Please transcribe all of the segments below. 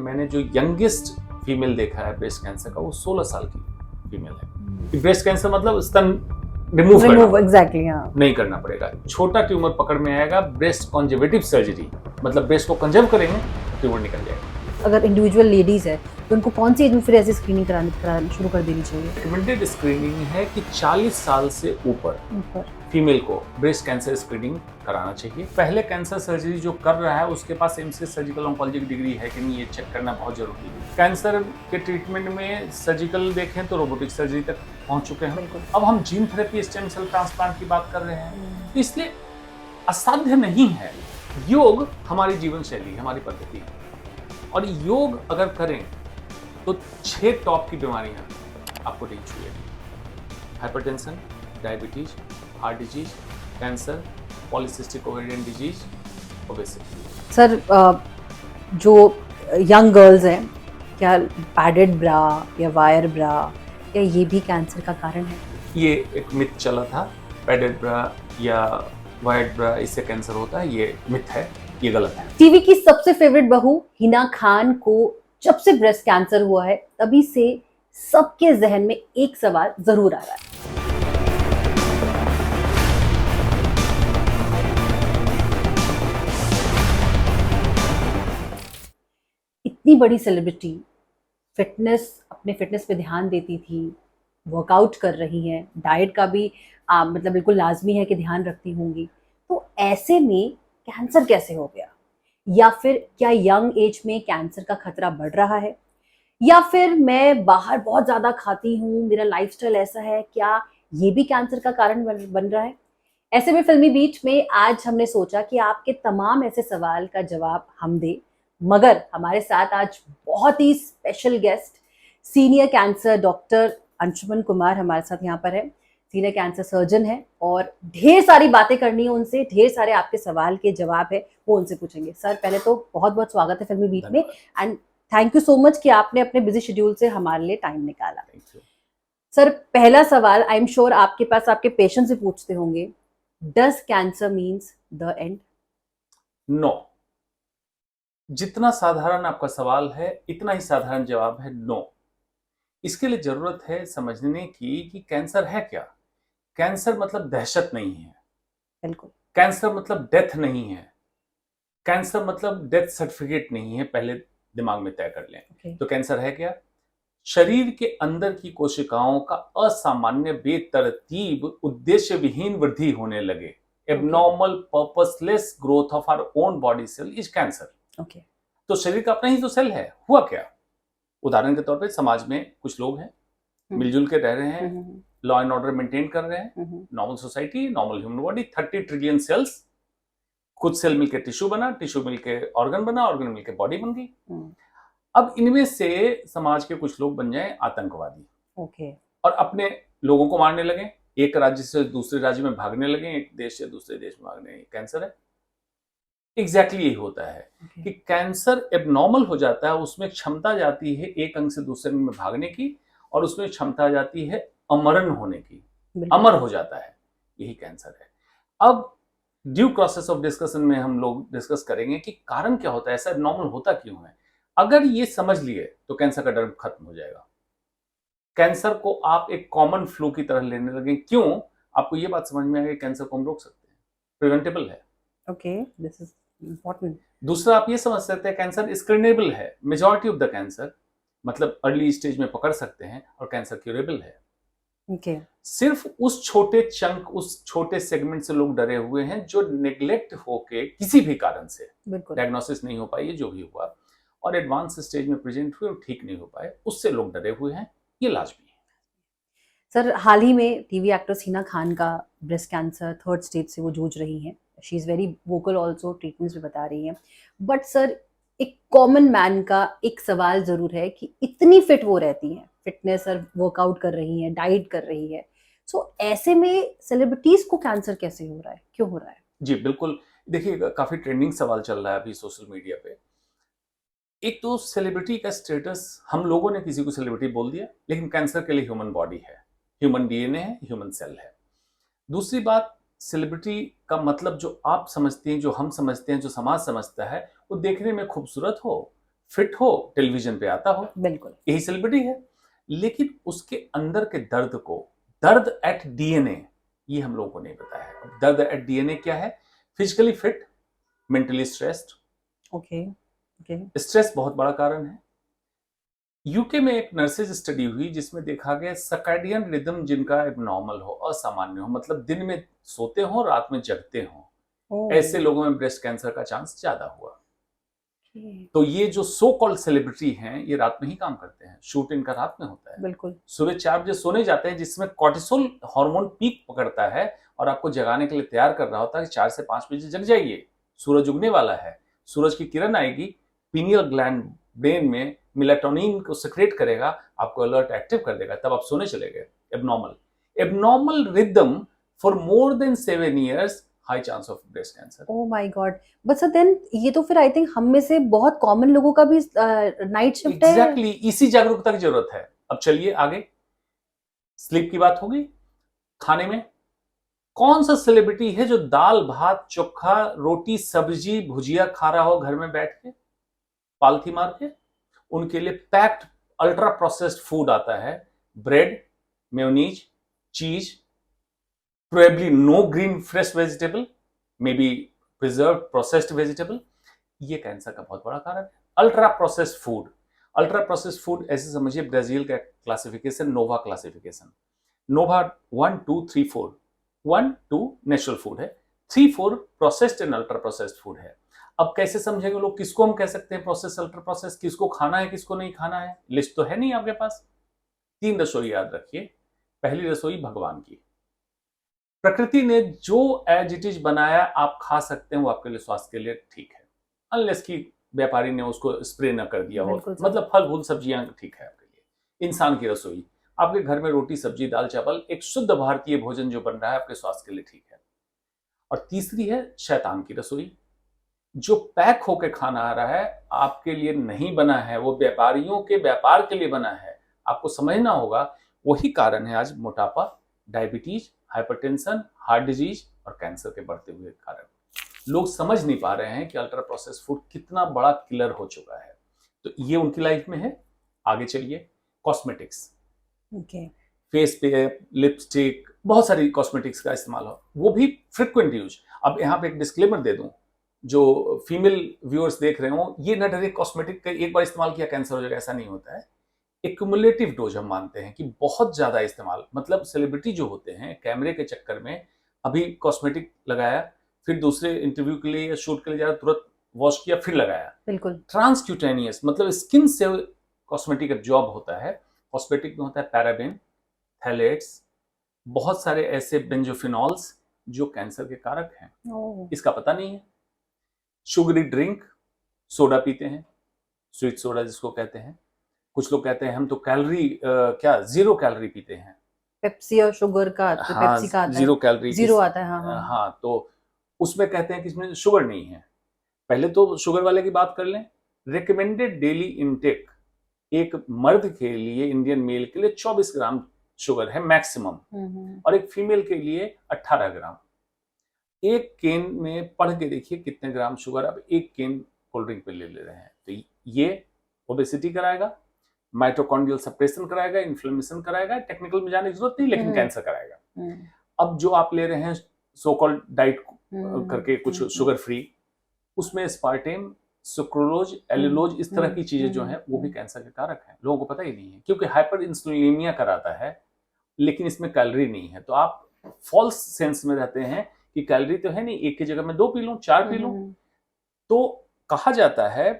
मैंने जो youngest female देखा है ब्रेस्ट कैंसर का, वो 16 साल की फीमेल है। ब्रेस्ट कैंसर मतलब स्तन रिमूव करना, एग्जैक्टली, हाँ, नहीं करना पड़ेगा। छोटा ट्यूमर पकड़ में आएगा, ब्रेस्ट कंजर्वेटिव सर्जरी, मतलब ब्रेस्ट को कंजर्व करेंगे, ट्यूमर निकल जाएगा। अगर इंडिविजुअल लेडीज है तो उनको कौन सी एज में फिर ऐसी स्क्रीनिंग करानी शुरू कर देनी चाहिए? रिकमेंडेड स्क्रीनिंग है कि 40 साल से ऊपर फीमेल को ब्रेस्ट कैंसर स्क्रीनिंग कराना चाहिए। पहले कैंसर सर्जरी जो कर रहा है उसके पास एमसीएस सर्जिकल ऑन्कोलॉजी की डिग्री है कि नहीं, ये चेक करना बहुत जरूरी है। कैंसर के ट्रीटमेंट में सर्जिकल देखें तो रोबोटिक सर्जरी तक पहुंच चुके हैं। अब हम gene therapy, stem cell transplant की बात कर रहे हैं, इसलिए असाध्य नहीं है। योग हमारी जीवन शैली, हमारी पद्धति है, और योग अगर करें तो 6 टॉप की बीमारियां आपको नहीं छुएगी: hypertension, diabetes, heart disease, cancer, polycystic ovarian disease, obesity. Sir, जो यंग गर्ल्स हैं, क्या पैडेड ब्रा या वायर ब्रा, क्या ये भी कैंसर का कारण है? ये एक मिथ चला था, पैडेड ब्रा या वायर्ड ब्रा इससे कैंसर होता है, ये मिथ है, ये गलत है। टीवी की सबसे फेवरेट बहू हिना खान को जब से ब्रेस्ट कैंसर हुआ है तभी से सबके जहन में एक सवाल जरूर आ रहा है। इतनी बड़ी सेलिब्रिटी अपने फिटनेस पे ध्यान देती थी, वर्कआउट कर रही हैं, डाइट का भी मतलब बिल्कुल लाजमी है कि ध्यान रखती होंगी, तो ऐसे में कैंसर कैसे हो गया? या फिर क्या यंग एज में कैंसर का खतरा बढ़ रहा है? या फिर मैं बाहर बहुत ज्यादा खाती हूँ, मेरा लाइफस्टाइल ऐसा है, क्या ये भी कैंसर का कारण बन रहा है? ऐसे में फिल्मी बीट में आज हमने सोचा कि आपके तमाम ऐसे सवाल का जवाब हम दें, मगर हमारे साथ आज बहुत ही special guest, senior cancer doctor Anshuman Kumar हमारे साथ यहाँ पर है। सीनियर कैंसर सर्जन है और ढेर सारी बातें करनी है उनसे, ढेर सारे आपके सवाल के जवाब है वो उनसे पूछेंगे। सर, पहले तो बहुत बहुत स्वागत है फिल्मी बीट में, and thank you so much कि आपने अपने बिजी शेड्यूल से हमारे लिए टाइम निकाला। सर, पहला सवाल आई एम श्योर आपके पास आपके पेशेंट से पूछते होंगे, does cancer means the end? No. जितना साधारण आपका सवाल है इतना ही साधारण जवाब है नो। इसके लिए जरूरत है समझने की कि कैंसर है क्या। कैंसर मतलब दहशत नहीं है, बिल्कुल। कैंसर मतलब डेथ नहीं है, कैंसर मतलब डेथ सर्टिफिकेट नहीं है, पहले दिमाग में तय कर लें। तो कैंसर है क्या? शरीर के अंदर की कोशिकाओं का असामान्य, बेतरतीब, उद्देश्य विहीन वृद्धि होने लगे। Abnormal purposeless growth of our own body cell is cancer. तो शरीर का अपना ही तो सेल है। हुआ क्या? उदाहरण के तौर पे समाज में कुछ लोग हैं, मिलजुल के रह रहे हैं, लॉ एंड ऑर्डर मेंटेन कर रहे हैं, normal society, normal human body, 30 trillion cells, कुछ सेल मिलके टिश्यू बना, टिश्यू मिलके ऑर्गन बना, ऑर्गन मिलके बॉडी बन गई। अब इनमें से समाज के कुछ लोग बन जाए आतंकवादी, और अपने लोगों को मारने लगे, एक राज्य से दूसरे राज्य में भागने लगे, एक देश से दूसरे देश में भागने। कैंसर है। एग्जैक्टली यही होता है कि कैंसर एबनॉर्मल हो जाता है, उसमें क्षमता जाती है एक अंग से दूसरे अंग में भागने की, और उसमें क्षमता जाती है अमरण होने की, अमर हो जाता है। यही कैंसर है। अब ड्यू प्रोसेस ऑफ डिस्कशन में हम लोग डिस्कस करेंगे कि कारण क्या होता है, ऐसा एबनॉर्मल होता क्यों है। अगर ये समझ लिए तो कैंसर का डर खत्म हो जाएगा। कैंसर को आप एक कॉमन फ्लू की तरह लेने लगे। क्यों? आपको ये बात समझ में आएगी, कैंसर को हम रोक सकते हैं, प्रिवेंटेबल है। This is important. दूसरा, आप ये समझ सकते हैं कैंसर स्क्रीनेबल है। मेजॉरिटी ऑफ द कैंसर मतलब अर्ली स्टेज में पकड़ सकते हैं, और कैंसर क्यूरेबल है। सिर्फ उस छोटे चंक, उस छोटे सेगमेंट से लोग डरे हुए हैं जो नेग्लेक्ट होके किसी भी कारण से डायग्नोसिस नहीं हो पाई, जो भी हुआ, और एडवांस स्टेज में प्रेजेंट हुए और ठीक नहीं हो पाए, उससे लोग डरे हुए हैं। ये लाजमी है। सर, हाल ही में टीवी एक्ट्रेस हिना खान का ब्रेस्ट कैंसर 3rd स्टेज से वो जूझ रही हैं। She is very vocal also, treatments भी बता रही हैं। बट सर, एक कॉमन मैन का एक सवाल ज़रूर है कि इतनी फिट वो रहती हैं, फिटनेस और वर्कआउट कर रही हैं, डाइट कर रही है, सो ऐसे में सेलिब्रिटीज़ को कैंसर कैसे हो रहा है, क्यों हो रहा है? जी बिल्कुल। देखिए, काफ़ी ट्रेंडिंग सवाल चल रहा है अभी सोशल मीडिया पे। एक तो सेलिब्रिटी का स्टेटस, हम लोगों ने किसी को सेलिब्रिटी बोल दिया, लेकिन कैंसर के लिए ह्यूमन बॉडी है, ह्यूमन डीएनए है, ह्यूमन सेल है। दूसरी बात, सेलिब्रिटी का मतलब जो आप समझते हैं, जो हम समझते हैं, जो समाज समझता है, वो देखने में खूबसूरत हो, फिट हो, टेलीविजन पे आता हो, बिल्कुल। यही सेलिब्रिटी है। लेकिन उसके अंदर के दर्द को, दर्द एट डीएनए, ये हम लोगों को नहीं पता है। अब दर्द एट डीएनए क्या है? Physically fit, mentally stressed. Okay okay. Stress बहुत बड़ा कारण है। यूके में एक नर्सेज स्टडी हुई जिसमें देखा गया सर्कैडियन रिदम जिनका एबनॉर्मल हो, असामान्य हो, मतलब दिन में सोते हो, रात में जगते हो, ऐसे लोगों में ब्रेस्ट कैंसर का चांस ज्यादा हुआ। तो ये जो सो कॉल्ड सेलिब्रिटी हैं, ये रात में ही काम करते हैं, शूट इनका रात में होता है। बिल्कुल। सुबह 4 बजे सोने जाते हैं, जिसमें कॉर्टिसोल हार्मोन पीक पकड़ता है और आपको जगाने के लिए तैयार कर रहा होता है कि 4 से 5 बजे जग जाइए, सूरज उगने वाला है, सूरज की किरण आएगी, पीनियल ग्लैंड ब्रेन में मेलाटोनिन को सिक्रेट करेगा, आपको अलर्ट एक्टिव कर देगा, तब आप सोने चले गए। Abnormal rhythm for more than 7 years, high chance of breast cancer. Oh my god. But sir then ये तो फिर आई थिंक हम में से बहुत कॉमन लोगों का भी नाइट शिफ्ट है। एग्जैक्टली, इसी जागरूकता की जरूरत है। अब चलिए आगे, स्लीप की बात होगी। खाने में कौन सा सेलिब्रिटी है जो दाल भात चोखा रोटी सब्जी भुजिया खा रहा हो घर में बैठ के पालथी मार के? उनके लिए पैक्ड अल्ट्रा प्रोसेस्ड फूड आता है, bread, mayonnaise, cheese, probably no green fresh vegetable, may be preserve processed vegetable. ये कैंसर का बहुत बड़ा कारण है। Ultra processed food, ultra processed food ऐसे समझिए ब्राजील का classification, Nova classification. Nova 1 2 3 4, 1 2 natural food है, 3 4 processed and ultra processed food है। अब कैसे समझेंगे लोग, किसको हम कह सकते हैं प्रोसेस अल्ट्रा प्रोसेस, किसको खाना है किसको नहीं खाना है? लिस्ट तो है नहीं आपके पास। 3 रसोई याद रखिए। पहली रसोई भगवान की, प्रकृति ने जो एज इट इज बनाया आप खा सकते हैं, वो आपके लिए स्वास्थ्य के लिए ठीक है, अनलेस की व्यापारी ने उसको स्प्रे न कर दिया हो, मतलब फल फूल सब्जियां ठीक है आपके लिए। इंसान की रसोई, आपके घर में रोटी सब्जी दाल चावल, एक शुद्ध भारतीय भोजन जो बन रहा है आपके स्वास्थ्य के लिए ठीक है। और तीसरी है शैतान की रसोई, जो पैक होकर खाना आ रहा है, आपके लिए नहीं बना है, वो व्यापारियों के व्यापार के लिए बना है। आपको समझना होगा, वही कारण है आज मोटापा, डायबिटीज, हाइपरटेंशन, हार्ट डिजीज और कैंसर के बढ़ते हुए कारण। लोग समझ नहीं पा रहे हैं कि अल्ट्रा प्रोसेस्ड फूड कितना बड़ा किलर हो चुका है। तो ये उनकी लाइफ में है। आगे चलिए, कॉस्मेटिक्स, फेस पे लिपस्टिक, बहुत सारी कॉस्मेटिक्स का इस्तेमाल हो, वो भी फ्रिक्वेंट यूज। अब यहाँ पे एक डिस्क्लेमर दे दूं, जो फीमेल व्यूअर्स देख रहे हो, ये ना डरे कॉस्मेटिक का एक बार इस्तेमाल किया कैंसर हो जाएगा, ऐसा नहीं होता है। एक्यूमुलेटिव डोज हम मानते हैं कि बहुत ज्यादा इस्तेमाल, मतलब सेलिब्रिटी जो होते हैं कैमरे के चक्कर में अभी कॉस्मेटिक लगाया, फिर दूसरे इंटरव्यू के लिए या शूट के लिए जा तुरंत वॉश किया फिर लगाया। बिल्कुल। ट्रांसक्यूटेनियस मतलब स्किन से कॉस्मेटिक एब्जॉर्ब होता है। कॉस्मेटिक में होता है पैराबेन, थैलेट्स, बहुत सारे ऐसे बेंजोफिनॉल्स जो कैंसर के कारक हैं, इसका पता नहीं है। शुगरी ड्रिंक, सोडा पीते हैं, स्वीट सोडा जिसको कहते हैं। कुछ लोग कहते हैं हम तो कैलोरी क्या जीरो कैलोरी पीते हैं, पेप्सी और शुगर का, तो हाँ, पेप्सी का आता जीरो है, कैलोरी, जीरो आता है। हाँ हाँ, तो उसमें कहते हैं कि इसमें शुगर नहीं है। पहले तो शुगर वाले की बात कर लें। रिकमेंडेड डेली इनटेक एक मर्द के लिए, इंडियन मेल के लिए 24 ग्राम शुगर है मैक्सिमम, और एक फीमेल के लिए 18 ग्राम। एक केन में पढ़ के देखिए कितने ग्राम शुगर आप एक केन कोल्ड ड्रिंक पे ले रहे हैं। तो ये ओबेसिटी कराएगा, माइटोकॉन्ड्रियल सप्रेशन कराएगा, इन्फ्लेमेशन कराएगा, टेक्निकल में जाने की जरूरत नहीं, लेकिन कैंसर कराएगा। अब जो आप ले रहे हैं सो कॉल्ड डाइट करके कुछ शुगर फ्री, उसमें स्पार्टेम, सुक्रोलोज, एल्यूलोज, इस तरह की चीजें जो हैं वो भी कैंसर के कारक हैं। लोगों को पता ही नहीं है, क्योंकि हाइपर इंसुलिनीमिया कराता है, लेकिन इसमें कैलोरी नहीं है। तो आप फॉल्स सेंस में रहते हैं कि कैलोरी तो है नहीं, एक की जगह में 2 पी लूं, 4 पी लूं। तो कहा जाता है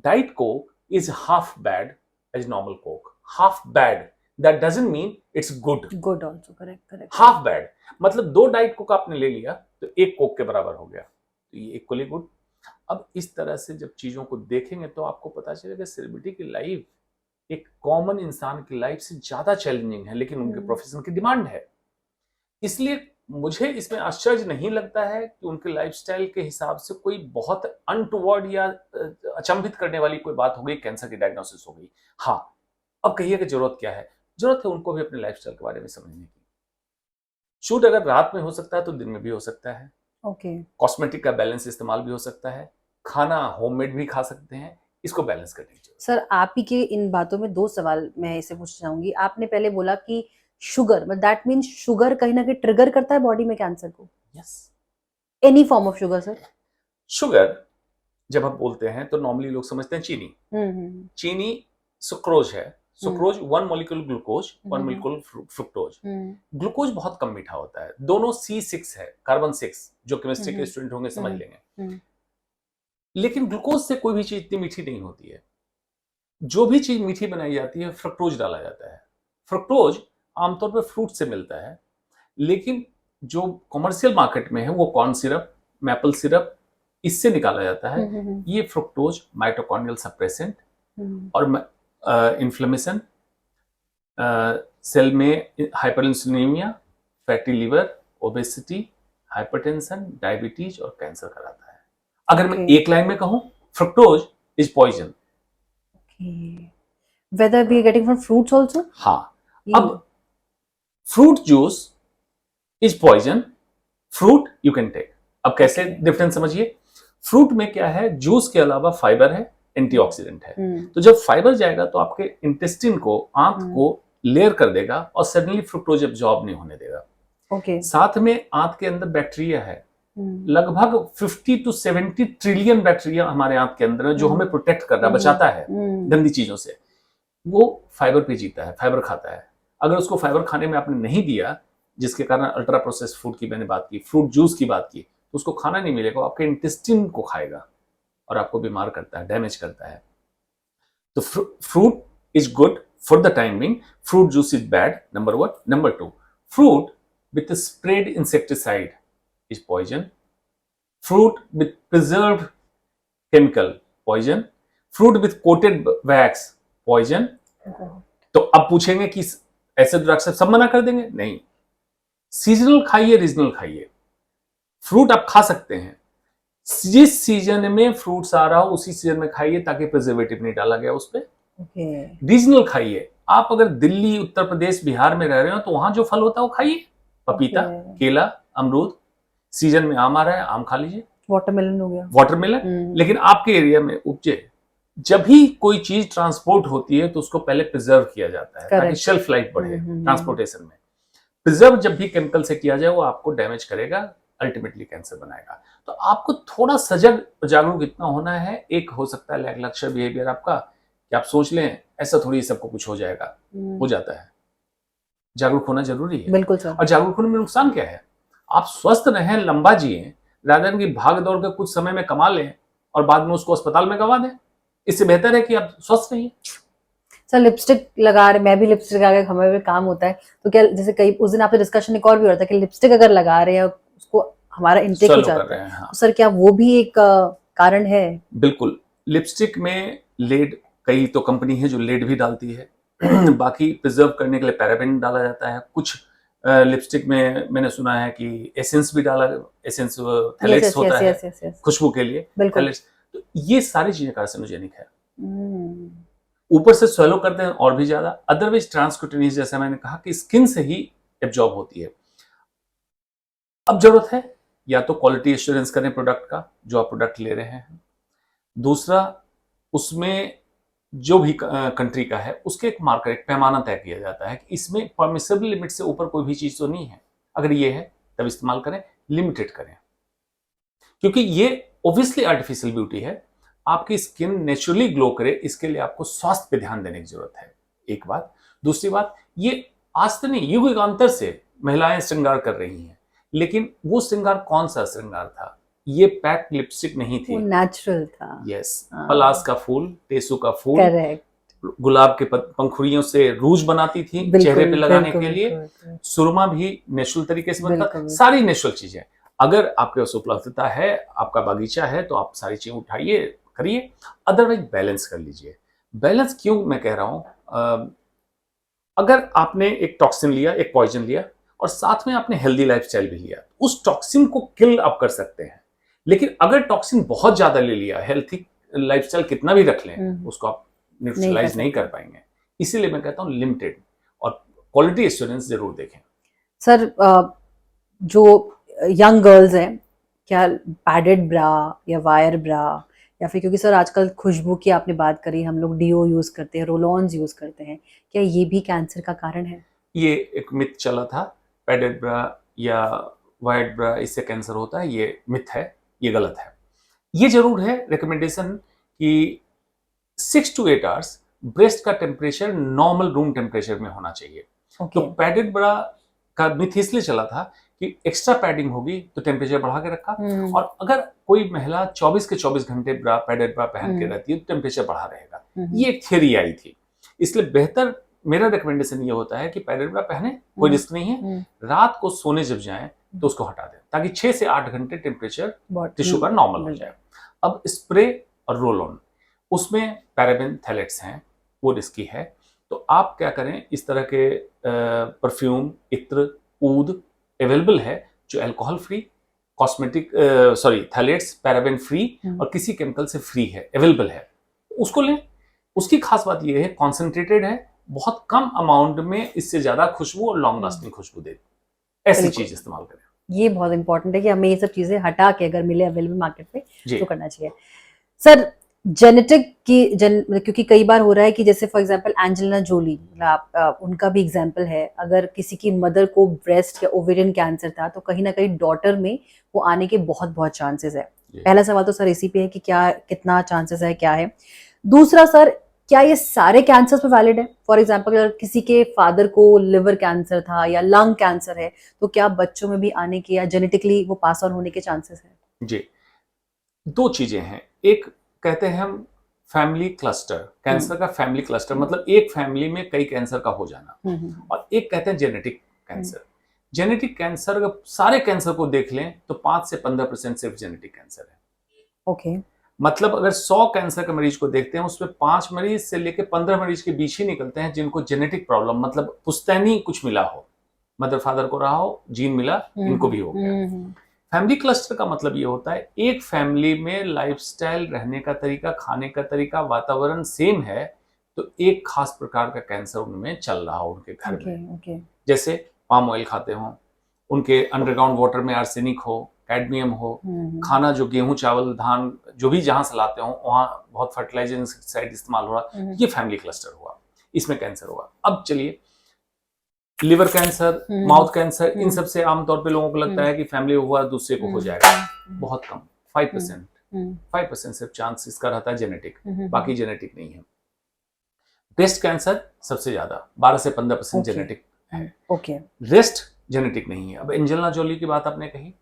diet Coke is half bad as normal Coke. Half bad, that doesn't mean it's good. Good also, correct. Half bad मतलब 2 डाइट कोक आपने ले लिया तो 1 कोक के बराबर हो गया, तो ये इक्वली गुड। अब इस तरह से जब चीजों को देखेंगे तो आपको पता चलेगा सेलिब्रिटी की लाइफ एक कॉमन इंसान की लाइफ से ज्यादा चैलेंजिंग है, लेकिन उनके प्रोफेशन की डिमांड है। इसलिए मुझे इसमें आश्चर्य नहीं लगता है कि उनके लाइफस्टाइल के हिसाब से कोई बहुत अनटुवर्ड या अचंभित करने वाली कोई बात हो गई, कैंसर की डायग्नोसिस हो गई। हाँ, अब कहिए कि जरूरत क्या है? जरूरत है उनको भी अपने लाइफस्टाइल के बारे में समझने की। शूट अगर रात में हो सकता है तो दिन में भी हो सकता है। ओके। कॉस्मेटिक का बैलेंस इस्तेमाल भी हो सकता है। खाना होममेड भी खा सकते हैं, इसको बैलेंस करने की जरूरत सर आप ही के इन बातों में दो सवाल मैं इसे पूछना चाहूंगी। आपने पहले बोला कि शुगर, मतलब दैट मीन्स शुगर कहीं ना कहीं ट्रिगर करता है बॉडी में कैंसर को, है। Yes, any form of sugar sir? Sugar जब हम बोलते हैं तो नॉर्मली लोग समझते हैं चीनी। चीनी सुक्रोज है। Sucrose one molecule glucose, one molecule fructose. Glucose बहुत कम मीठा होता है, दोनों C6 है, कार्बन 6, जो केमिस्ट्री के स्टूडेंट होंगे समझ लेंगे। लेकिन ग्लूकोज से कोई भी चीज इतनी मीठी नहीं होती है। जो भी चीज मीठी बनाई जाती है फ्रक्टोज डाला जाता है। फ्रक्टोज आमतौर पर फ्रूट से मिलता है, लेकिन जो कमर्शियल मार्केट में है वो कॉर्न सिरप, मैपल सिरप, इससे निकाला जाता है। ये फ्रुक्टोज माइटोकॉन्ड्रियल सप्रेसेंट और इन्फ्लेमेशन, सेल में hyperinsulinemia, fatty liver, obesity, hypertension, diabetes और कैंसर कराता है। अगर मैं एक लाइन में कहूं, fructose is poison. Whether we are getting from fruits also? हाँ, अब fruit juice is poison, fruit you can take. अब कैसे डिफरेंस समझिए। फ्रूट में क्या है, जूस के अलावा फाइबर है, एंटीऑक्सीडेंट है। तो जब फाइबर जाएगा तो आपके इंटेस्टिन को, आंत को लेयर कर देगा और सडनली फ्रुक्टोज एब्जॉर्ब नहीं होने देगा। साथ में आंत के अंदर बैक्टीरिया है, लगभग 50 to 70 ट्रिलियन बैक्टीरिया हमारे आंत के अंदर है, जो हमें प्रोटेक्ट कर रहा, बचाता है गंदी चीजों से। वो फाइबर पे जीता है, फाइबर खाता है। अगर उसको फाइबर खाने में आपने नहीं दिया, जिसके कारण अल्ट्रा प्रोसेस्ड फूड की मैंने बात की, फ्रूट जूस की बात की, तो उसको खाना नहीं मिलेगा, आपके इंटेस्टिन को खाएगा और आपको बीमार करता है, डैमेज करता है। तो fruit is good for the time being, fruit juice is bad, number 1। Number 2, fruit with spread insecticide is poison, fruit with preserved chemical poison, fruit with coated wax poison। तो अब पूछेंगे कि ऐसे ड्रग्स सब मना कर देंगे? नहीं, सीजनल खाइए, रीजनल खाइए। फ्रूट आप खा सकते हैं, जिस सीजन में फ्रूट्स आ रहा हो उसी सीजन में खाइए, ताकि प्रिजर्वेटिव नहीं डाला गया उस पर। रीजनल खाइए। आप अगर दिल्ली, उत्तर प्रदेश, बिहार में रह रहे हो तो वहां जो फल होता है वो खाइए, पपीता, केला, अमरूद। सीजन में आम आ रहा है, आम खा लीजिए। वाटरमेलन हो गया, वाटरमेलन। लेकिन आपके एरिया में उपजे, जब भी कोई चीज ट्रांसपोर्ट होती है तो उसको पहले प्रिजर्व किया जाता है, ताकि शेल्फ लाइफ बढ़े। ट्रांसपोर्टेशन में प्रिजर्व जब भी केमिकल से किया जाए वो आपको डैमेज करेगा, अल्टीमेटली कैंसर बनाएगा। तो आपको थोड़ा सजग, जागरूक इतना होना है। एक हो सकता है लैकलक्षर बिहेवियर आपका, कि आप सोच लें ऐसा थोड़ी सबको कुछ हो जाएगा, हो जाता है। जागरूक होना जरूरी है। बिल्कुल सर। और जागरूक होने में नुकसान क्या है? आप स्वस्थ रहें, लंबा जिए, रादर की भाग दौड़ के कुछ समय में कमा लें और बाद में उसको अस्पताल में गवा दें। इससे बेहतर है कि आप स्वस्थ रहिए। सर लिपस्टिक लगा रहे, मैं भी लिपस्टिक लगा के हमारे में काम होता है, तो क्या जैसे कई उस दिन आपसे डिस्कशन एक और भी हो रहा था कि लिपस्टिक अगर लगा रहे हैं उसको हमारा इंटेक हो जाता है। हाँ। तो सर क्या वो भी एक कारण है? बिल्कुल, लिपस्टिक में लेड, कई तो कंपनी है जो लेड भी डालती है। बाकी प्रिजर्व करने के लिए पैराबेन डाला जाता है। कुछ लिपस्टिक में मैंने सुना है कि एसेंस भी डाला, एसेंस थैलेक्स होता है खुशबू के लिए। तो ये सारी चीजें कार्सिनोजेनिक है। ऊपर से स्वेलो करते हैं और भी ज्यादा। अदरवाइज ट्रांसक्यूटेनियस, जैसा मैंने कहा, कि स्किन से ही एब्जॉर्ब होती है। अब जरूरत है या तो क्वालिटी एश्योरेंस करें प्रोडक्ट का, जो आप प्रोडक्ट ले रहे हैं। दूसरा, उसमें जो भी कंट्री का है उसके एक मार्कर, एक पैमाना तय किया जाता है कि इसमें परमिसेबल लिमिट से ऊपर कोई भी चीज तो नहीं है। अगर ये है तब इस्तेमाल करें, लिमिटेड करें, क्योंकि ये ऑब्वियसली आर्टिफिशियल ब्यूटी है। आपकी स्किन नेचुरली ग्लो करे, इसके लिए आपको स्वास्थ्य पे ध्यान देने की जरूरत है, एक बात। दूसरी बात, ये आज तो नहीं, युगांतर से महिलाएं श्रृंगार कर रही हैं, लेकिन वो श्रृंगार कौन सा श्रृंगार था? ये पैक लिपस्टिक नहीं थी, नेचुरल था। यस, पलास का फूल, टेसू का फूल, गुलाब के पंखुड़ियों से रूज बनाती थी चेहरे पे लगाने के लिए। सुरमा भी नेचुरल तरीके से बनता, सारी नेचुरल चीजें। अगर आपके पास उपलब्धता है, आपका बागीचा है, तो आप सारी चीजें उठाइए, करिए। अदरवाइज बैलेंस कर लीजिए। बैलेंस क्यों मैं कह रहा हूं? अगर आपने एक टॉक्सिन लिया, एक पॉइजन लिया, और साथ में आपने हेल्दी लाइफस्टाइल भी लिया, उस टॉक्सिन को किल आप कर सकते हैं। लेकिन अगर टॉक्सिन बहुत ज्यादा ले लिया, हेल्थी लाइफस्टाइल कितना भी रख लें, उसको आप न्यूट्रलाइज नहीं कर पाएंगे। इसीलिए मैं कहता हूं लिमिटेड और क्वालिटी एश्योरेंस जरूर देखें। सर जो यंग गर्ल्स हैं, क्या पैडेड ब्रा या वायर ब्रा या फिर क्योंकि सर आजकल खुशबू की आपने बात करी, हम लोग डीओ यूज करते हैं, रोलॉन्स यूज करते हैं, क्या ये भी कैंसर का कारण है? ये एक मिथ चला था, पैडेड ब्रा या वाइड ब्रा इससे कैंसर होता है, ये मिथ है, ये गलत है। ये जरूर है रिकमेंडेशन कि 6 to 8 आवर्स ब्रेस्ट का टेम्परेचर नॉर्मल रूम टेम्परेचर में होना चाहिए। तो पैडेड ब्रा का मिथ इसलिए चला था कि एक्स्ट्रा पैडिंग होगी तो टेम्परेचर बढ़ा के रखा, और अगर कोई महिला 24 के 24 घंटे ब्रा पैडेड ब्रा पहन के रहती है तो टेम्परेचर बढ़ा रहेगा। ये एक थियरी आई थी। इसलिए बेहतर मेरा रिकमेंडेशन ये होता है कि पैडेड ब्रा पहने, कोई रिस्क नहीं है, रात को सोने जब जाएं तो उसको हटा दें ताकि 6 से 8 घंटे टेम्परेचर टिश्यू का नॉर्मल हो जाए। अब स्प्रे और रोल ऑन, उसमें पैराबेन थैलेट्स हैं, वो रिस्की है। तो आप क्या करें, इस तरह के परफ्यूम, इत्र, ऊद अवेलेबल है जो alcohol free, cosmetic phthalates paraben free और किसी केमिकल से फ्री है, अवेलेबल है, उसको लें। उसकी खास बात ये है कॉन्सेंट्रेटेड है, बहुत कम अमाउंट में इससे ज्यादा खुशबू और लॉन्ग लास्टिंग खुशबू दे, ऐसी चीज इस्तेमाल करें। ये बहुत इंपॉर्टेंट है कि हमें ये सब चीजें हटा के अगर मिले अवेलेबल मार्केट पे तो करना चाहिए। सर जेनेटिक की क्योंकि कई बार हो रहा है कि जैसे फॉर एग्जांपल एंजेलिना जोली, उनका भी एग्जांपल है, अगर किसी की मदर को ब्रेस्ट या ओवेरियन कैंसर था तो कहीं ना कहीं डॉटर में वो आने के बहुत बहुत चांसेस है। पहला सवाल तो सर इसी पे है कि क्या कितना चांसेस है, क्या है। दूसरा सर, क्या ये सारे कैंसर्स पे वैलिड है? फॉर एग्जांपल अगर किसी के फादर को लिवर कैंसर था या लंग कैंसर है तो क्या बच्चों में भी आने के या जेनेटिकली वो पास ऑन होने के चांसेस है? जी, दो चीजें हैं। एक कहते हैं हम फैमिली क्लस्टर, कैंसर का फैमिली क्लस्टर, मतलब एक फैमिली में कई कैंसर का हो जाना, और एक कहते हैं जेनेटिक कैंसर। जेनेटिक कैंसर, अगर सारे कैंसर को देख लें तो 5 से 15% सिर्फ जेनेटिक कैंसर है। ओके। मतलब अगर 100 कैंसर के मरीज को देखते हैं उसमें 5 मरीज से लेकर 15 मरीज के बीच ही निकलते हैं जिनको जेनेटिक प्रॉब्लम, मतलब पुश्तैनी कुछ मिला हो, मदर फादर को रहा हो, जीन मिला, इनको भी हो गया। फैमिली क्लस्टर का मतलब ये होता है एक फैमिली में लाइफस्टाइल, रहने का तरीका, खाने का तरीका, वातावरण सेम है, तो एक खास प्रकार का कैंसर उनमें चल रहा हो उनके घर में। जैसे पाम ऑयल खाते हो, उनके अंडरग्राउंड वाटर में आर्सेनिक हो, कैडमियम हो, खाना जो गेहूं चावल धान जो भी जहां से लाते हो वहां बहुत फर्टिलाइजर इंसेक्टिसाइड इस्तेमाल हो रहा, ये फैमिली क्लस्टर हुआ, इसमें कैंसर हुआ। अब चलिए लिवर कैंसर, माउथ कैंसर, इन सब से आमतौर पे लोगों को लगता है कि फैमिली हुआ दूसरे को हो जाएगा, बहुत कम, 5% सिर्फ चांस इसका रहता है जेनेटिक, बाकी जेनेटिक नहीं है। ब्रेस्ट कैंसर सबसे ज्यादा 12 से 15% जेनेटिक है, रेस्ट जेनेटिक नहीं है। अब एंजेलिना जोली की बात आपने कही,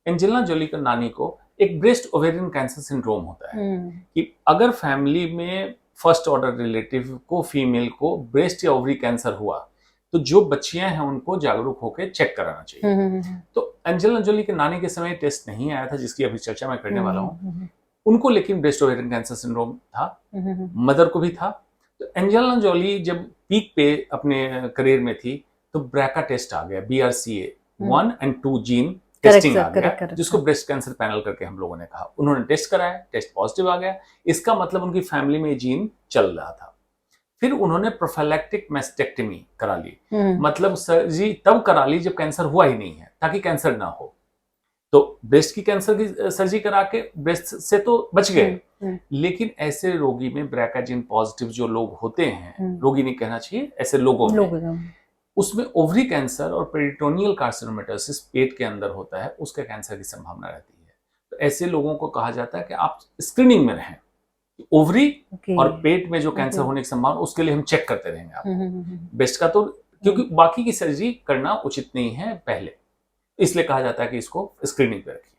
एंजेलिना जोली का नानी को एक ब्रेस्ट ओवेरियन कैंसर सिंड्रोम होता है कि अगर फैमिली में फर्स्ट ऑर्डर रिलेटिव को, फीमेल को ब्रेस्ट या ओवरी कैंसर हुआ तो जो बच्चियां हैं उनको जागरूक होकर चेक कराना चाहिए। तो एंजेलिना जोली के नानी के समय टेस्ट नहीं आया था जिसकी अभी चर्चा मैं करने वाला हूं, उनको लेकिन ब्रेस्ट ओवेरियन कैंसर सिंड्रोम था, मदर को भी था। तो एंजेलिना जोली जब पीक पे अपने करियर में थी तो ब्रैका टेस्ट आ गया, BRCA 1 और 2 जीन टेस्टिंग आ गया, जिसको ब्रेस्ट कैंसर पैनल करके हम लोगों ने कहा। उन्होंने टेस्ट कराया, टेस्ट पॉजिटिव आ गया, इसका मतलब उनकी फैमिली में जीन चल रहा था। फिर उन्होंने प्रोफाइलैक्टिक मैस्टेक्टमी करा ली, मतलब सर्जरी तब करा ली जब कैंसर हुआ ही नहीं है, ताकि कैंसर ना हो। तो ब्रेस्ट की कैंसर की सर्जरी करा के ब्रेस्ट से तो बच गए, लेकिन ऐसे रोगी में ब्रैका जीन पॉजिटिव जो लोग होते हैं, रोगी नहीं कहना चाहिए, ऐसे लोगों में उसमें ओवरी कैंसर और पेरिटोनियल कार्सिनोमेटोसिस पेट के अंदर होता है, उसके कैंसर की संभावना रहती है। तो ऐसे लोगों को कहा जाता है कि आप स्क्रीनिंग में रहें, ओवरी और पेट में जो कैंसर होने की संभावना, उसके लिए हम चेक करते रहेंगे आपको। ब्रेस्ट का तो क्योंकि बाकी की सर्जरी करना उचित नहीं है पहले, इसलिए कहा जाता है कि इसको स्क्रीनिंग पे रखिए।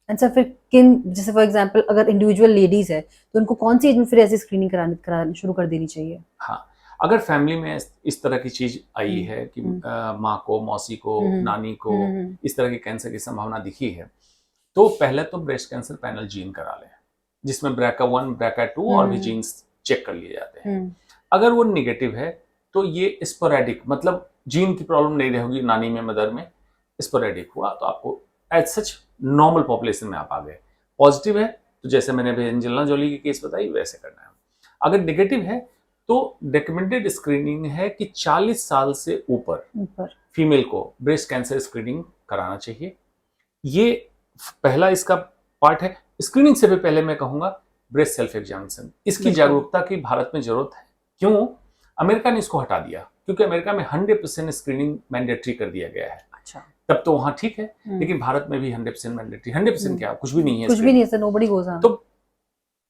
अच्छा, फिर किन, जैसे फॉर एग्जांपल अगर इंडिविजुअल लेडीज है तो उनको कौन सी एज में फिर ऐसी स्क्रीनिंग करानी शुरू कर देनी चाहिए? हाँ, अगर फैमिली में इस तरह की चीज आई है कि माँ को, मौसी को, नानी को इस तरह की कैंसर की संभावना दिखी है, तो पहले तो ब्रेस्ट कैंसर पैनल जीन करा लें, जिसमें BRCA1, BRCA2 और भी जीन्स चेक कर लिए जाते हैं। अगर वो निगेटिव है तो ये स्पोरेडिक, मतलब जीन की प्रॉब्लम नहीं रहेगी नानी में, मदर में, स्पोरेडिक हुआ तो आपको एज सच नॉर्मल पॉपुलेशन में आप आ गए। पॉजिटिव है तो जैसे मैंने अभी एंजेलिना जोली की केस बताई वैसे करना है। अगर नेगेटिव है तो रिकमेंडेड स्क्रीनिंग है कि 40 साल से ऊपर फीमेल को ब्रेस्ट कैंसर स्क्रीनिंग कराना चाहिए। ये पहला इसका पार्ट है। स्क्रीनिंग से भी पहले मैं कहूंगा ब्रेस्ट सेल्फ एग्जामिनेशन, इसकी बिल्कुल। जागरूकता की भारत में जरूरत है। क्यों? अमेरिका ने इसको हटा दिया, क्योंकि अमेरिका में 100% स्क्रीनिंग मैंडेटरी कर दिया गया है। अच्छा। तब तो वहां ठीक है, लेकिन भारत में भी 100% मैंडेटरी। 100% क्या, कुछ भी नहीं है, कुछ भी नहीं है सर, नोबडी गोज ऑन। तो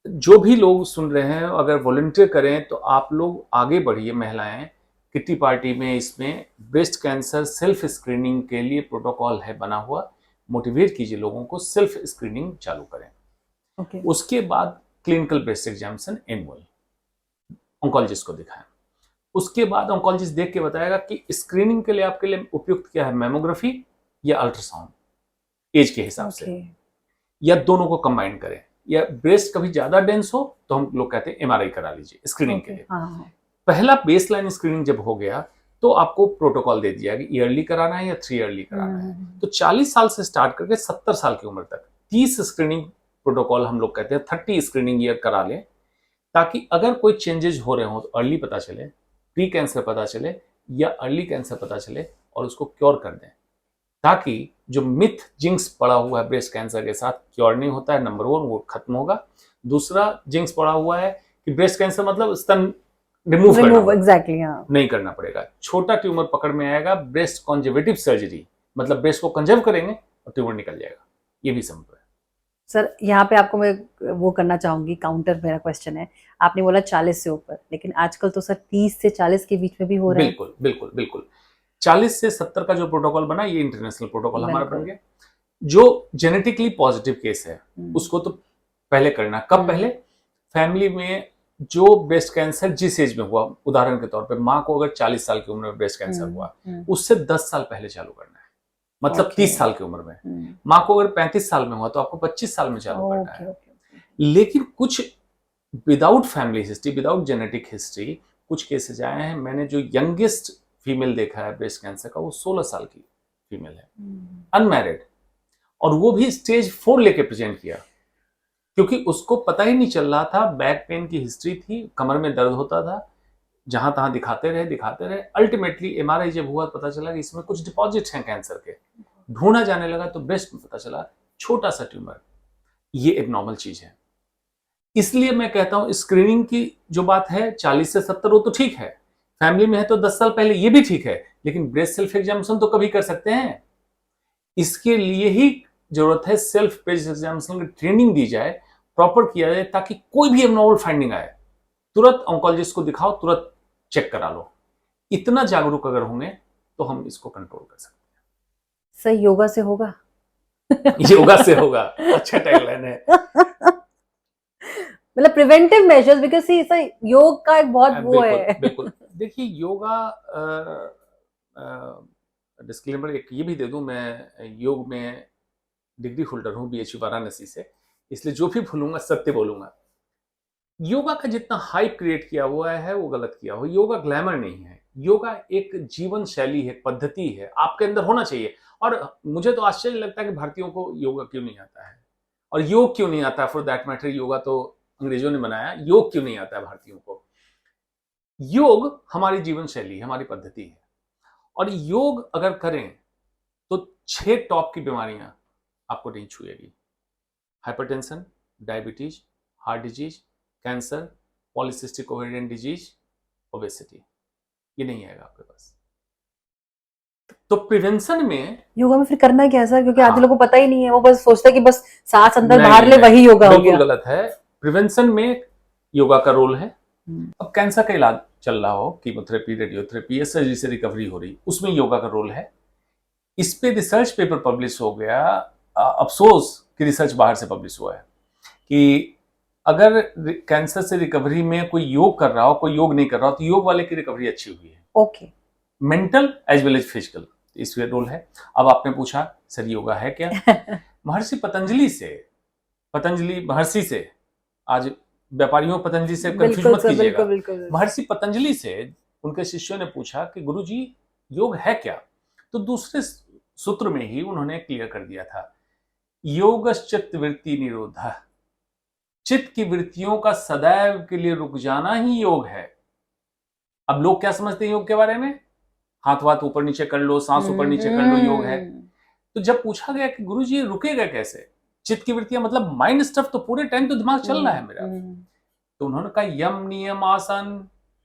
जो भी लोग सुन रहे हैं, अगर वॉलंटियर करें तो आप लोग आगे बढ़िए। महिलाएं किट्टी पार्टी में, इसमें ब्रेस्ट कैंसर सेल्फ स्क्रीनिंग के लिए प्रोटोकॉल है बना हुआ, मोटिवेट कीजिए लोगों को, सेल्फ स्क्रीनिंग चालू करें। ओके। उसके बाद clinical breast examination annual oncologist को दिखाएं। उसके बाद ऑन्कोलॉजिस्ट देख के बताएगा कि स्क्रीनिंग के लिए आपके लिए उपयुक्त क्या है, मेमोग्राफी या अल्ट्रासाउंड, एज के हिसाब से, या दोनों को कंबाइन करें, या ब्रेस्ट कभी ज्यादा डेंस हो तो हम लोग कहते हैं एमआरआई करा लीजिए स्क्रीनिंग के लिए। पहला बेसलाइन स्क्रीनिंग जब हो गया तो आपको प्रोटोकॉल दे दिया कि ईयरली कराना है या 3 ईयरली कराना है। तो 40 साल से स्टार्ट करके 70 साल की उम्र तक 30 स्क्रीनिंग प्रोटोकॉल हम लोग कहते हैं, 30 स्क्रीनिंग ईयर करा लें, ताकि अगर कोई चेंजेस हो रहे हो तो अर्ली पता चले, प्री कैंसर पता चले या अर्ली कैंसर पता चले और उसको क्योर कर दें, ताकि जो मिथ जिंक्स पड़ा हुआ है ब्रेस्ट कैंसर के साथ, क्योर नहीं होता है, नंबर 1 वो खत्म होगा। दूसरा जिंक्स पड़ा हुआ है कि ब्रेस्ट कैंसर मतलब स्तन रिमूव करना, एग्जैक्टली, नहीं करना पड़ेगा। छोटा ट्यूमर पकड़ में आएगा, ब्रेस्ट कॉन्जर्वेटिव सर्जरी, मतलब ब्रेस्ट को कंजर्व करेंगे और ट्यूमर निकल जाएगा। ये भी संभव है। सर यहाँ पे आपको मैं वो करना चाहूंगी, काउंटर मेरा क्वेश्चन है। आपने बोला 40 से ऊपर, लेकिन आजकल तो सर 30 से 40 के बीच में भी हो रहा है। बिल्कुल बिल्कुल बिल्कुल। 40 से 70 का जो प्रोटोकॉल बना, ये इंटरनेशनल प्रोटोकॉल हमारा बन गया। जो जेनेटिकली पॉजिटिव केस है उसको तो पहले करना। कब पहले? फैमिली में जो ब्रेस्ट कैंसर जिस एज में हुआ, उदाहरण के तौर पे माँ को अगर 40 साल की उम्र में ब्रेस्ट कैंसर हुआ, उससे 10 साल पहले चालू करना है, मतलब 30 साल की उम्र में। माँ को अगर 35 साल में हुआ तो आपको 25 साल में चालू करना है। लेकिन कुछ without family history, without genetic history, कुछ केसेज आए हैं। मैंने जो यंगेस्ट फीमेल देखा है ब्रेस्ट कैंसर का, वो 16 साल की फीमेल है, अनमैरिड, और वो भी स्टेज 4 लेके प्रेजेंट किया, क्योंकि उसको पता ही नहीं चल रहा था। बैक पेन की हिस्ट्री थी, कमर में दर्द होता था, जहां तहां दिखाते रहे। अल्टीमेटली एमआरआई जब हुआ पता चला कि इसमें कुछ डिपॉजिट हैं कैंसर के। ढूंढा जाने लगा तो ब्रेस्ट में पता चला छोटा सा ट्यूमर। ये एबनॉर्मल चीज है। इसलिए मैं कहता हूं स्क्रीनिंग की जो बात है 40 से 70 वो तो ठीक है, फैमिली में है तो 10 साल पहले, ये भी ठीक है, लेकिन ब्रेस्ट सेल्फ एग्जामिनेशन तो कभी कर सकते हैं। इसके लिए ही जरूरत है सेल्फ ब्रेस्ट एग्जामिनेशन की ट्रेनिंग दी जाए, प्रॉपर किया जाए, ताकि कोई भी एबनॉर्मल फाइंडिंग आए तुरंत ऑन्कोलॉजिस्ट को दिखाओ, तुरंत चेक करा लो। इतना जागरूक अगर होंगे तो हम इसको कंट्रोल कर सकते हैं। सही, योगा से होगा। योगा से होगा, अच्छा टैगलाइन है। मतलब preventive measures, because C sir योग का एक बहुत वो है। बिल्कुल। देखिए योगा, डिस्क्लेमर एक ये भी दे दूं, मैं योग में डिग्री होल्डर हूं बीएचयू वाराणसी से, इसलिए जो भी भूलूंगा सत्य बोलूंगा। योगा का जितना हाइप क्रिएट किया हुआ है वो गलत किया हुआ। योगा ग्लैमर नहीं है, योगा एक जीवन शैली है, पद्धति है, आपके अंदर होना चाहिए। और मुझे तो आश्चर्य लगता है कि भारतीयों को योगा क्यों नहीं आता है, और योग क्यों नहीं आता है, फॉर दैट मैटर। योगा तो अंग्रेजों ने बनाया, योग क्यों नहीं आता है भारतीयों को? योग हमारी जीवन शैली, हमारी पद्धति है, और योग अगर करें तो 6 टॉप की बीमारियां आपको नहीं छुएगी। Hypertension, diabetes, heart disease, cancer, polycystic ovarian disease, obesity, ये नहीं आएगा आपके पास। तो प्रिवेंशन में योगा में फिर करना क्या है सर? क्योंकि आधे लोगों को पता ही नहीं है, वो बस सोचता है कि बस सांस अंदर बाहर ले, वही योगा हो गया। बिल्कुल गलत है। प्रिवेंशन में योगा का रोल है। अब कैंसर का इलाज चल रहा हो, कीमोथेरेपी, रेडियोथेरेपी या सर्जरी से रिकवरी हो रही, उसमें योगा का रोल है। इस पे रिसर्च पेपर पब्लिश हो गया। अफसोस कि रिसर्च बाहर से पब्लिश हुआ है कि अगर कैंसर से रिकवरी में कोई योग कर रहा हो, कोई योग नहीं कर रहा हो, तो योग वाले की रिकवरी अच्छी हुई है। Okay. Mental as well as physical, इसमें रोल है। अब आपने पूछा सर योगा है क्या? महर्षि महर्षि से, आज व्यापारियों पतंजलि से कंफ्यूज मत कीजिएगा। महर्षि पतंजलि से उनके शिष्यों ने पूछा कि गुरुजी योग है क्या? तो दूसरे सूत्र में ही उन्होंने क्लियर कर दिया था, योगश्चित्त वृत्ति निरोधा, चित्त की वृत्तियों का सदैव के लिए रुक जाना ही योग है। अब लोग क्या समझते हैं योग के बारे में? हाथ वाथ ऊपर नीचे कर लो, सांस ऊपर नीचे कर लो, योग है। तो जब पूछा गया कि गुरुजी रुकेगा कैसे, चित्त की वृत्तियां मतलब माइंड स्टफ, तो पूरे टाइम तो दिमाग चल रहा है मेरा। तो उन्होंने कहा यम नियम आसन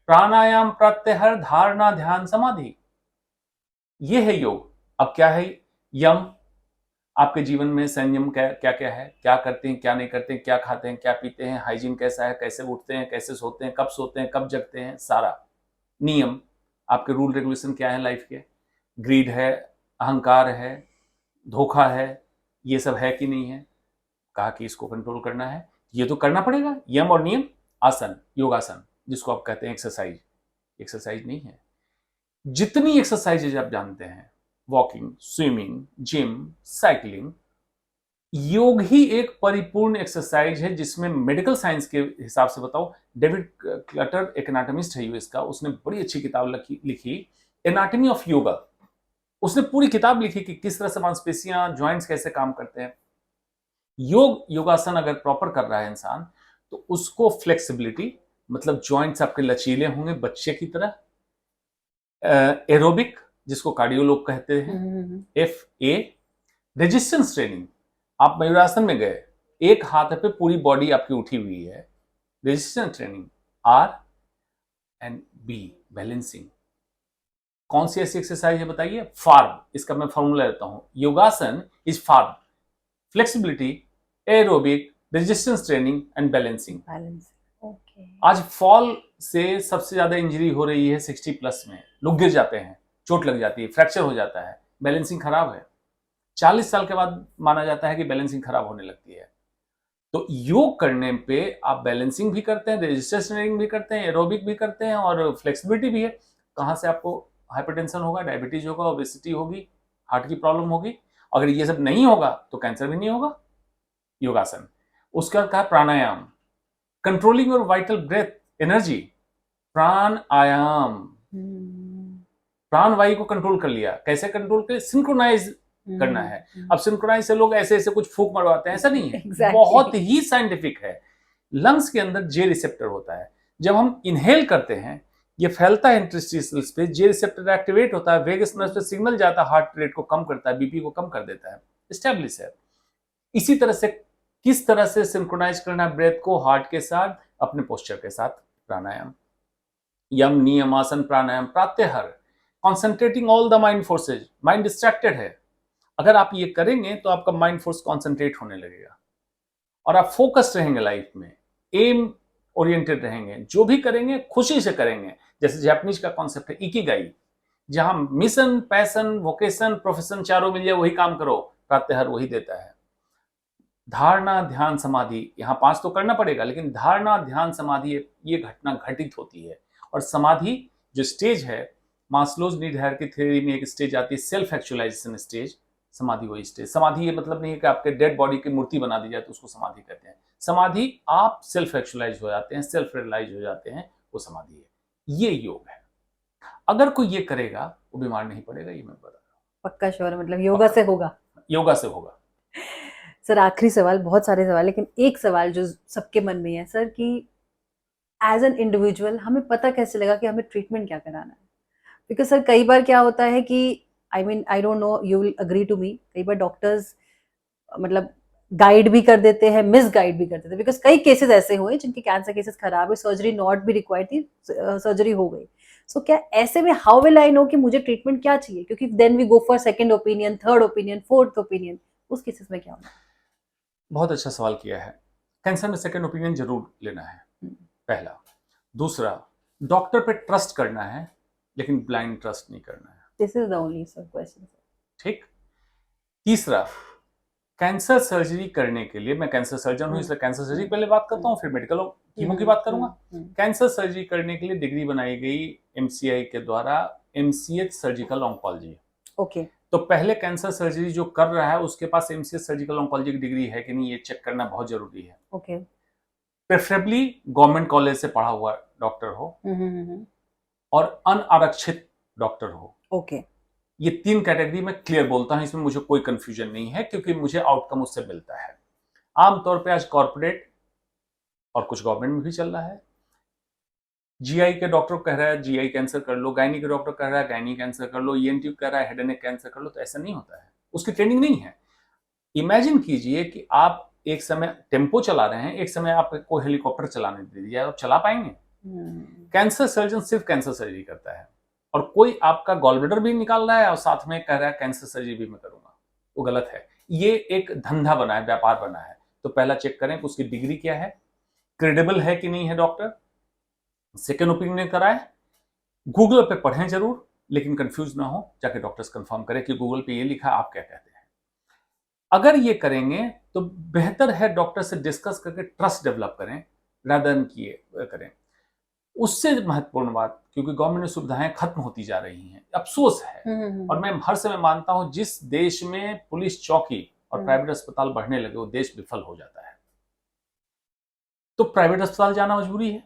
प्राणायाम प्रत्याहार धारणा ध्यान समाधि, ये है योग। अब क्या है यम? आपके जीवन में संयम क्या क्या क्या है, क्या करते हैं क्या नहीं करते हैं, क्या खाते हैं क्या पीते हैं, हाइजीन कैसा है, कैसे उठते हैं कैसे सोते हैं, कब सोते हैं कब जगते हैं, सारा। नियम, आपके रूल रेगुलेशन क्या है लाइफ के, ग्रीड है, अहंकार है, धोखा है, ये सब है कि नहीं है, कहा कि इसको कंट्रोल करना है, ये तो करना पड़ेगा। यम और नियम। आसन, योगासन जिसको आप कहते हैं एक्सरसाइज, एक्सरसाइज नहीं है। जितनी एक्सरसाइजेज आप जानते हैं, वॉकिंग, स्विमिंग, जिम, साइकिलिंग, योग ही एक परिपूर्ण एक्सरसाइज है जिसमें मेडिकल साइंस के हिसाब से बताओ, डेविड क्लटर एक एनाटॉमिस्ट है यूएस का, उसने बड़ी अच्छी किताब लिखी एनाटॉमी ऑफ योगा। उसने पूरी किताब लिखी कि किस तरह से मांसपेशियां, जॉइंट्स कैसे काम करते हैं। योगासन अगर प्रॉपर कर रहा है इंसान तो उसको फ्लेक्सिबिलिटी, मतलब जॉइंट्स आपके लचीले होंगे बच्चे की तरह। एरोबिक जिसको कार्डियो लोग कहते हैं, FA। रेजिस्टेंस ट्रेनिंग, आप मयूरासन में गए, एक हाथ पे पूरी बॉडी आपकी उठी हुई है, resistance training. R and B, balancing. कौन सी ऐसी एक्सरसाइज है बताइए? फार्म, इसका मैं फॉर्मूला देता हूं, योगासन is form, flexibility, aerobic, resistance training and balancing. आज फॉल से सबसे ज्यादा इंजरी हो रही है 60+ में, लोग गिर जाते हैं, चोट लग जाती है, फ्रैक्चर हो जाता है, बैलेंसिंग खराब है। 40 साल के बाद माना जाता है कि बैलेंसिंग खराब होने लगती है। तो योग करने पे आप बैलेंसिंग भी करते हैं, रेजिस्टेंस ट्रेनिंग भी करते हैं, एरोबिक भी करते हैं और फ्लेक्सिबिलिटी भी है। कहां से आपको हाइपरटेंशन होगा, डायबिटीज होगा, ओबेसिटी होगी, हार्ट की प्रॉब्लम होगी। अगर ये सब नहीं होगा तो कैंसर भी नहीं होगा। योगासन। उसका कहा प्राणायाम, कंट्रोलिंग और वाइटल ब्रेथ एनर्जी, प्राणायाम। प्राण वायु को कंट्रोल कर लिया, कैसे कंट्रोल कर, सिंक्रोनाइज करना है। अब सिंक्रोनाइज से लोग ऐसे ऐसे कुछ फूक मरवाते हैं, ऐसा नहीं है। exactly. बहुत ही साइंटिफिक है। लंग्स के अंदर जे रिसेप्टर होता है, जब हम इनहेल करते हैं ये फैलता है इंटरस्टिशियल्स पे, जे रिसेप्टर एक्टिवेट होता है, वेगस नर्व पे सिग्नल जाता है, हार्ट रेट को कम करता है, बीपी को कम कर देता है, एस्टैब्लिश है। इसी तरह से किस तरह से सिंक्रोनाइज करना ब्रेथ को हार्ट के साथ, अपने पोस्चर के साथ, प्राणायाम। यम नियम आसन प्राणायाम प्रत्याहार, concentrating all the mind forces, mind distracted है, अगर आप ये करेंगे तो आपका माइंड फोर्स कॉन्सेंट्रेट होने लगेगा और आप फोकस्ड रहेंगे लाइफ में, एम ओरिएंटेड रहेंगे, जो भी करेंगे खुशी से करेंगे। जैसे जापानीज का कॉन्सेप्ट है इकिगाई, जहां मिशन, पैशन, वोकेशन, प्रोफेशन चारों मिल जाए वही काम करो, प्रत्याहार वही देता है। धारणा ध्यान समाधि, यहां 5 तो करना पड़ेगा, लेकिन धारणा ध्यान समाधि ये घटना घटित होती है। और समाधि जो स्टेज है, मास्लोज नीड हायरार्की थ्योरी में एक स्टेज आती है सेल्फ एक्चुअलाइजेशन स्टेज, समाधि वही स्टेज। समाधि ये मतलब नहीं है कि आपके डेड बॉडी की मूर्ति बना दी जाए तो उसको समाधि कहते हैं। समाधि आप सेल्फ एक्चुअलाइज हो जाते हैं, सेल्फ रियलाइज हो जाते हैं, वो समाधि है। ये योग है। अगर कोई ये करेगा वो बीमार नहीं पड़ेगा, ये मैं बता रहा हूँ। पक्का श्योर, मतलब योगा से होगा। योगा से होगा। सर आखिरी सवाल, बहुत सारे सवाल लेकिन एक सवाल जो सबके मन में है सर, कि एज एन इंडिविजुअल हमें पता कैसे लगा कि हमें ट्रीटमेंट क्या कराना है? बिकॉज सर कई बार क्या होता है कि I don't know, you will agree to me, कई बार डॉक्टर्स मतलब गाइड भी कर देते हैं, मिस गाइड भी कर देते हैं। बिकॉज कई केसेस ऐसे हुए जिनके कैंसर केसेस खराब है, सर्जरी नॉट भी रिक्वायर्ड थी, सर्जरी हो गई। सो क्या ऐसे में हाउ विल आई नो कि मुझे ट्रीटमेंट क्या चाहिए? क्योंकि then we go for second opinion, third opinion, fourth opinion, उस केसेस में क्या होना? बहुत अच्छा सवाल किया है। कैंसर में सेकंड ओपिनियन जरूर लेना है, पहला। दूसरा, डॉक्टर पे ट्रस्ट करना है, लेकिन ब्लाइंड ट्रस्ट नहीं करना है। This is the only question. ठीक। तीसरा, कैंसर सर्जरी करने के लिए, मैं कैंसर सर्जन हूं इसलिए कैंसर सर्जरी पहले बात करता हूं, फिर मेडिकल कीमो की बात करूंगा। कैंसर सर्जरी करने के लिए डिग्री बनाई गई MCI के द्वारा, MCH सर्जिकल ऑन्कोलॉजी। ओके। तो पहले कैंसर सर्जरी जो कर रहा है उसके पास MCH सर्जिकल ऑन्कोलॉजी की डिग्री है कि नहीं, ये चेक करना बहुत जरूरी है। ओके। प्रेफरेबली गवर्नमेंट कॉलेज से पढ़ा हुआ डॉक्टर हो और अनारक्षित डॉक्टर हो। ओके। ये 3 कैटेगरी में क्लियर बोलता हूं, इसमें मुझे कोई कंफ्यूजन नहीं है क्योंकि मुझे आउटकम उससे मिलता है। आमतौर पे आज कॉर्पोरेट और कुछ गवर्नमेंट में भी चल रहा है, GI के डॉक्टर कह रहा है GI कैंसर कर लो, गायनी के डॉक्टर कह रहा है गायनी कैंसर कर लो, ENT कह रहा है हेड एंड नेक कैंसर कर लो, तो ऐसा नहीं होता है, उसकी ट्रेनिंग नहीं है। इमेजिन कीजिए कि आप एक समय टेम्पो चला रहे हैं, एक समय आपको हेलीकॉप्टर चलाने दे दिया, आप चला पाएंगे? कैंसर सर्जन सिर्फ कैंसर सर्जरी करता है, और कोई आपका गॉल ब्लैडर भी निकाल रहा है और साथ में कह रहा है कैंसर सर्जरी भी मैं करूंगा, वो गलत है। ये एक धंधा बना है, व्यापार बना है। तो पहला चेक करें कि उसकी डिग्री क्या है, क्रेडिबल है कि नहीं है डॉक्टर, सेकेंड ओपिनियन कराए, गूगल पे पढ़ें जरूर, लेकिन कंफ्यूज ना हो, जाके डॉक्टर्स कंफर्म करें कि गूगल पे ये लिखा, आप क्या कहते हैं। अगर ये करेंगे तो बेहतर है डॉक्टर से डिस्कस करके ट्रस्ट डेवलप करें, रादर देन किए करें। उससे महत्वपूर्ण बात, क्योंकि गवर्नमेंट सुविधाएं खत्म होती जा रही हैं, अफसोस है। और मैं हर समय मानता हूं जिस देश में पुलिस चौकी और प्राइवेट अस्पताल बढ़ने लगे वो देश विफल हो जाता है। तो प्राइवेट अस्पताल जाना मजबूरी है।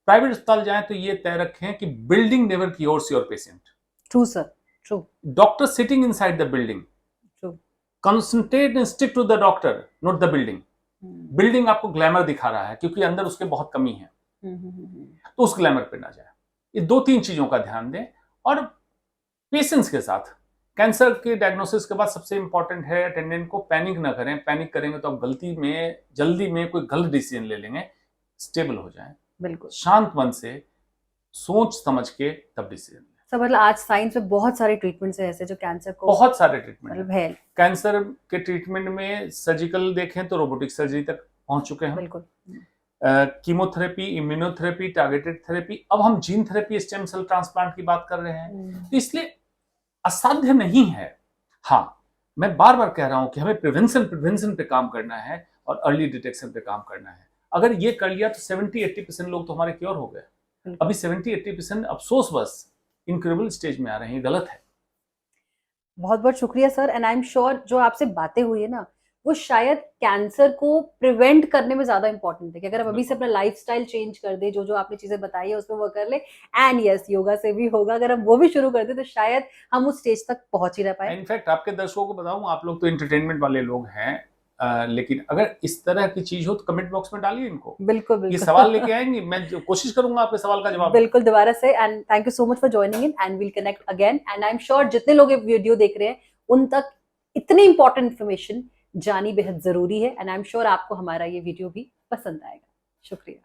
प्राइवेट अस्पताल जाएं तो ये तय रखें कि building never cures your patient. True sir, true. Doctor sitting inside the building, true. Concentrate and stick to the doctor, not the building. Building आपको ग्लैमर दिखा रहा है क्योंकि अंदर उसके बहुत कमी है, तो उस ग्लैमर पे ना जाए। ये 2-3 चीजों का ध्यान दें, और पेशेंस के साथ। कैंसर के डायग्नोसिस के बाद सबसे इंपॉर्टेंट है अटेंडेंट को पैनिक ना करें। पैनिक करेंगे तो आप जल्दी में कोई गलत डिसीजन ले लेंगे। स्टेबल हो जाएं, बिल्कुल शांत मन से सोच समझ के तब डिसीजन। सब मतलब आज साइंस में बहुत सारे ट्रीटमेंट्स है ऐसे जो कैंसर को, बहुत सारे ट्रीटमेंट मतलब है। कैंसर के ट्रीटमेंट में सर्जिकल देखें तो रोबोटिक सर्जरी तक पहुंच चुके हैं, बिल्कुल। कीमोथेरेपी, इम्यूनोथेरेपी, टारगेटेड थेरेपी, अब हम gene therapy, stem cell transplant की बात कर रहे हैं। तो इसलिए असाध्य नहीं है। हाँ, मैं बार बार कह रहा हूं कि हमें प्रिवेंशन पे काम करना है और अर्ली डिटेक्शन पे काम करना है। अगर ये कर लिया तो 70-80% लोग तो हमारे क्योर हो गए। अभी 70-80% अफसोस बस इनक्रेडिबल स्टेज में आ रहे हैं, गलत है। बहुत बहुत शुक्रिया sir, and I am sure जो आपसे बातें हुई है ना, वो शायद कैंसर को प्रिवेंट करने में ज्यादा इंपॉर्टेंट है कि अगर हम अभी से अपना लाइफस्टाइल चेंज कर दे, जो जो आपने चीजें बताई है उसमें वो कर ले, एंड यस योगा से भी होगा, अगर हम वो भी शुरू कर दे तो शायद हम उस स्टेज तक पहुंच ही ना पाए। इनफैक्ट आपके दर्शकों को बताऊं, आप लोग तो एंटरटेनमेंट वाले लोग हैं, लेकिन अगर इस तरह की चीज हो तो कमेंट बॉक्स में डालिए इनको। बिल्कुल बिल्कुल, ये सवाल लेके आएंगे, मैं कोशिश करूंगा आपके सवाल का जवाब बिल्कुल दोबारा से। And thank you so much for joining in, and will connect again. And I am sure जितने लोग ये वीडियो देख रहे हैं उन तक इतनी इंपॉर्टेंट इन्फॉर्मेशन जानी बेहद जरूरी है, एंड आई एम श्योर आपको हमारा ये वीडियो भी पसंद आएगा। शुक्रिया।